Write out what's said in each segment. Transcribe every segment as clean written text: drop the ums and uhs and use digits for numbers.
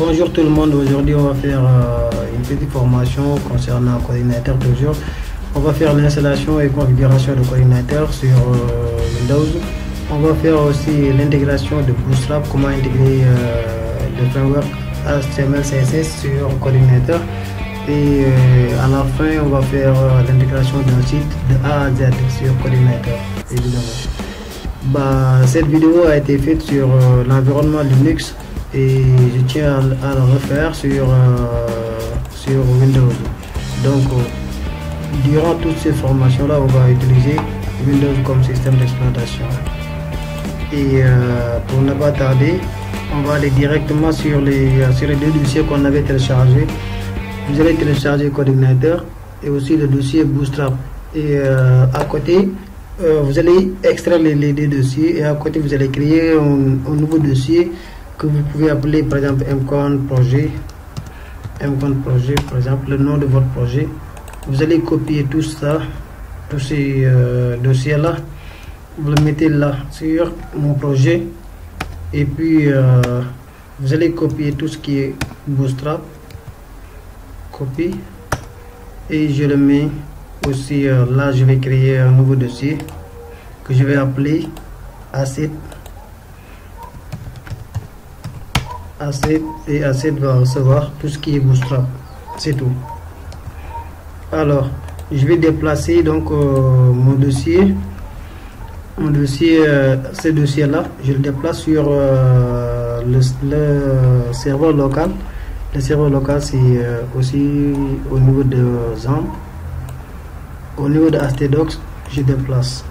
Bonjour tout le monde, aujourd'hui on va faire une petite formation concernant un coordinateur toujours. On va faire l'installation et configuration de coordinateur sur Windows. On va faire aussi l'intégration de Bootstrap, comment intégrer le framework HTML CSS sur coordinateur. Et à la fin on va faire l'intégration d'un site de A à Z sur coordinateur évidemment. Cette vidéo a été faite sur l'environnement Linux et je tiens à le refaire sur Windows. Donc durant toutes ces formations là on va utiliser Windows comme système d'exploitation. Et pour ne pas tarder, on va aller directement sur les deux dossiers qu'on avait téléchargés. Vous allez télécharger coordinateur et aussi le dossier Bootstrap. Et à côté vous allez extraire les deux dossiers et à côté vous allez créer un nouveau dossier que vous pouvez appeler par exemple mCon projet par exemple, le nom de votre projet. Vous allez copier tout ça, tous ces dossiers là, vous le mettez là sur mon projet et puis vous allez copier tout ce qui est Bootstrap, copie, et je le mets aussi là. Je vais créer un nouveau dossier que je vais appeler asset, et asset va recevoir tout ce qui est Bootstrap, c'est tout. Alors je vais déplacer donc mon dossier, ce dossier là, je le déplace sur le serveur local. Le serveur local c'est aussi au niveau de XAMPP. Au niveau de htdocs, je déplace.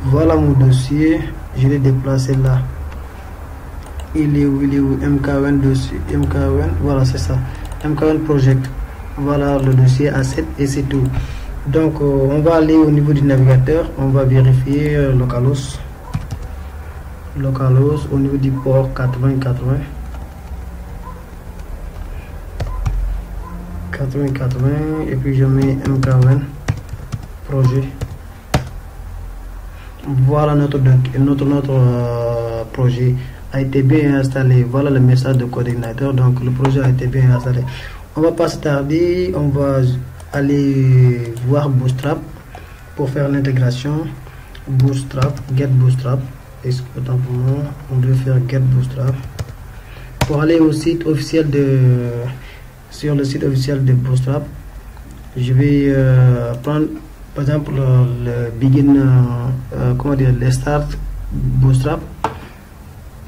Voilà mon dossier, je l'ai déplacé là. Il est où mk1 dossier, mk1, voilà c'est ça, mk1 project. Voilà le dossier asset et c'est tout. Donc on va aller au niveau du navigateur, on va vérifier localhost au niveau du port 8080 et puis je mets mk1 projet. Voilà notre projet a été bien installé. Voilà le message de coordinateur, donc le projet a été bien installé. On va pas se tarder, on va aller voir Bootstrap pour faire l'intégration. Bootstrap, get Bootstrap, autant pour moi, on doit faire get Bootstrap pour aller au site officiel sur le site officiel de Bootstrap. Je vais prendre par exemple le begin, le start Bootstrap.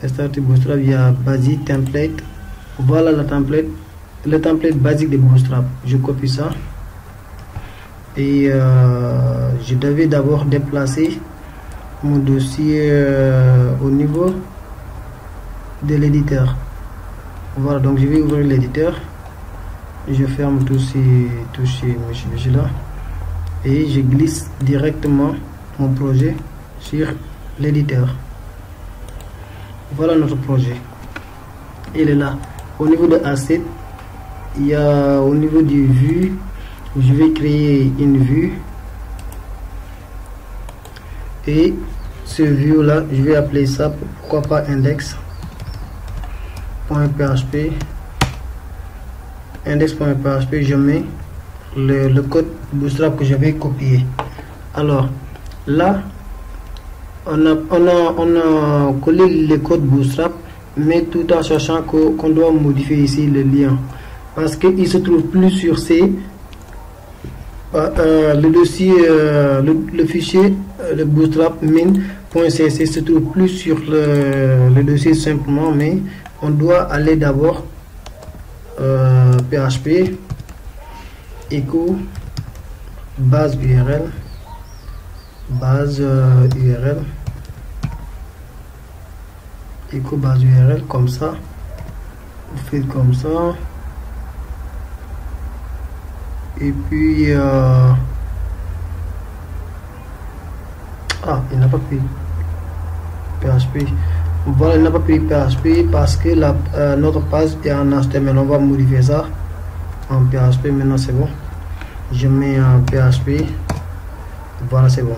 Start Bootstrap, il y a basic template. Voilà le template basique de Bootstrap. Je copie ça et je devais d'abord déplacer mon dossier au niveau de l'éditeur. Voilà, donc je vais ouvrir l'éditeur, je ferme tous ces là et je glisse directement mon projet sur l'éditeur. Voilà notre projet, il est là. Au niveau de asset, il y a au niveau du vue, je vais créer une vue et ce vue là je vais appeler ça, pourquoi pas index.php. Index.php, je mets le code Bootstrap que je vais copier. Alors là on a collé le code Bootstrap, mais tout en sachant qu'on doit modifier ici le lien parce qu'il se trouve plus sur le dossier, le fichier, le Bootstrap min.cc se trouve plus sur le dossier simplement, mais on doit aller d'abord php echo base URL echo base URL, comme ça vous faites comme ça et puis il n'a pas pris PHP. Voilà, il n'a pas pris PHP parce que notre page est en HTML. On va modifier ça en PHP. Maintenant c'est bon, je mets en PHP. Voilà, c'est bon.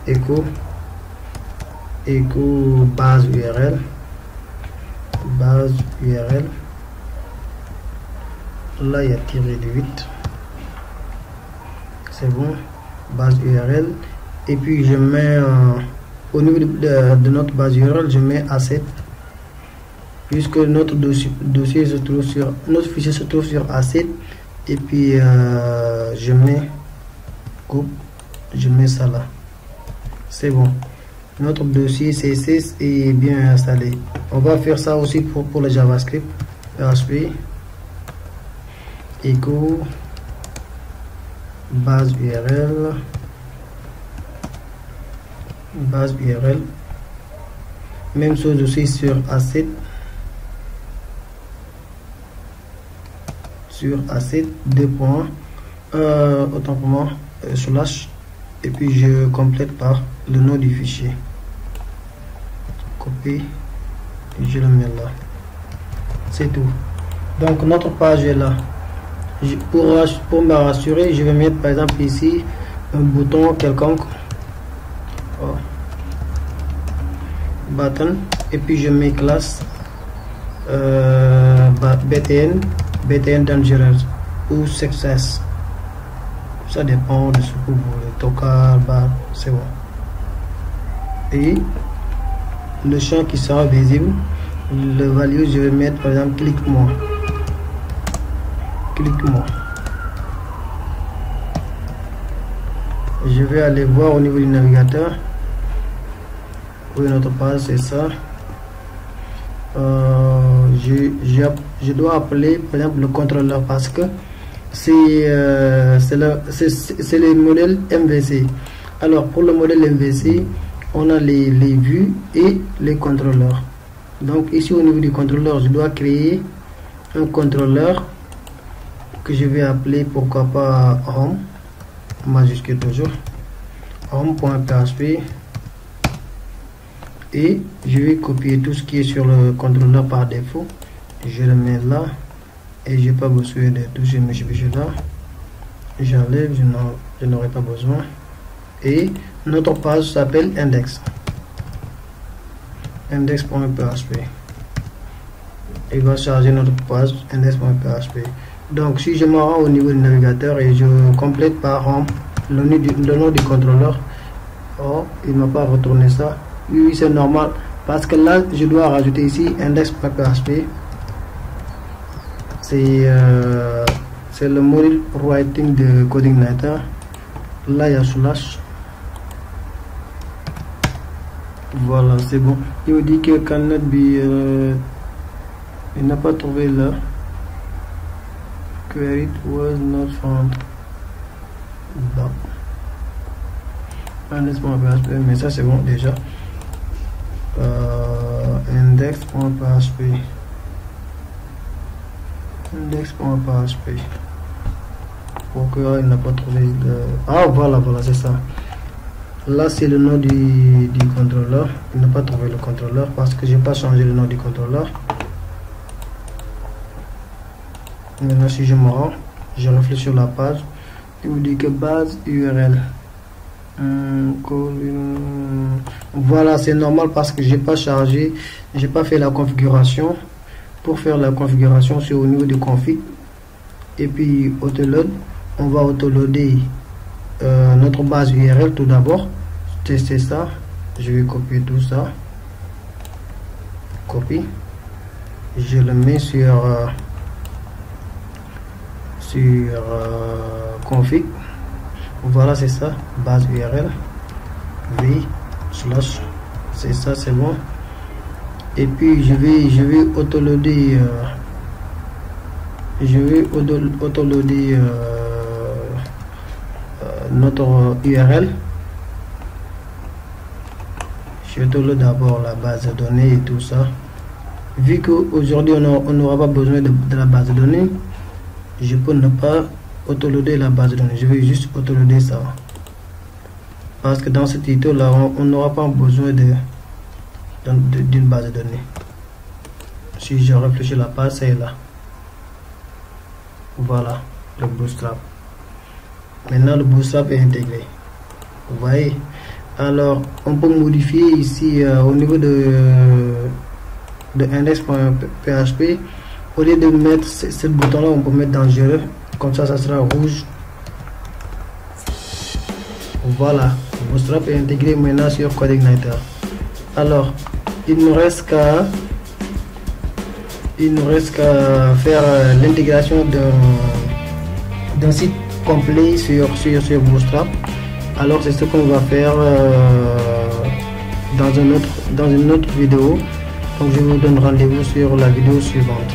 Echo base URL Là, il y a tiré de 8. C'est bon. Base URL. Et puis, je mets au niveau de notre base URL, je mets A7. Puisque notre dossier se trouve sur, notre fichier se trouve sur A7. Et puis, je mets coupe. Je mets ça là. C'est bon. Notre dossier CSS est bien installé. On va faire ça aussi pour le JavaScript. PHP echo base URL même chose aussi sur A7 2 points autant pour moi slash et puis je complète par le nom du fichier, copier, je le mets là, c'est tout. Donc notre page est là. Pour me rassurer, je vais mettre par exemple ici un bouton quelconque, button, et puis je mets classe BTN dangerous ou success, ça dépend de ce que vous voulez. Tocar bar, c'est bon. Et le champ qui sera visible, le value, je vais mettre par exemple clique-moi. Je vais aller voir au niveau du navigateur. Oui, notre page c'est ça. Je dois appeler par exemple le contrôleur parce que c'est le modèle MVC. Alors pour le modèle MVC, on a les vues et les contrôleurs. Donc ici au niveau du contrôleur, je dois créer un contrôleur que je vais appeler, pourquoi pas home, majuscule toujours, home.php, et je vais copier tout ce qui est sur le contrôleur par défaut, je le mets là et j'ai pas besoin de toucher mes fichiers là, j'enlève, je n'aurai pas besoin. Et notre page s'appelle index.php. Il va charger notre page index.php. Donc si je me rends au niveau du navigateur et je complète par home le nom du contrôleur, oh, il m'a pas retourné ça. Oui, c'est normal parce que là je dois rajouter ici index.php. C'est le module writing de CodingNighter. Là il y a slash. Voilà, c'est bon. Il me dit que cannot be, il n'a pas trouvé là. Query was not found. Bon. Index.php, mais ça c'est bon déjà. Index.php. Index.php. Pourquoi il n'a pas trouvé de... Ah voilà, c'est ça. Là c'est le nom du contrôleur. Il n'a pas trouvé le contrôleur parce que j'ai pas changé le nom du contrôleur. Maintenant si je me rends, je réfléchis sur la page, il me dit que base URL, voilà, c'est normal parce que j'ai pas chargé, j'ai pas fait la configuration. Pour faire la configuration, c'est au niveau du config et puis autoload. On va autoloader notre base URL tout d'abord, tester ça. Je vais copier tout ça, copie, je le mets sur config. Voilà, c'est ça, base URL v slash, c'est ça, c'est bon. Et puis je vais autoloader notre URL. Je autoload d'abord la base de données et tout ça. Vu qu'aujourd'hui on n'aura pas besoin de la base de données, je peux ne pas autoloader la base de données. Je vais juste autoloader ça parce que dans ce titre là on n'aura pas besoin d'une base de données. Si je réfléchis, la page c'est là. Voilà le Bootstrap. Maintenant le Bootstrap est intégré, vous voyez. Alors on peut modifier ici au niveau de index.php. Au lieu de mettre ce bouton là, on peut mettre dangereux, comme ça sera rouge. Voilà, Bootstrap est intégré maintenant sur CodeIgniter. Alors il nous reste qu'à faire l'intégration d'un site complet sur Bootstrap. Alors c'est ce qu'on va faire dans une autre vidéo. Donc je vous donne rendez-vous sur la vidéo suivante.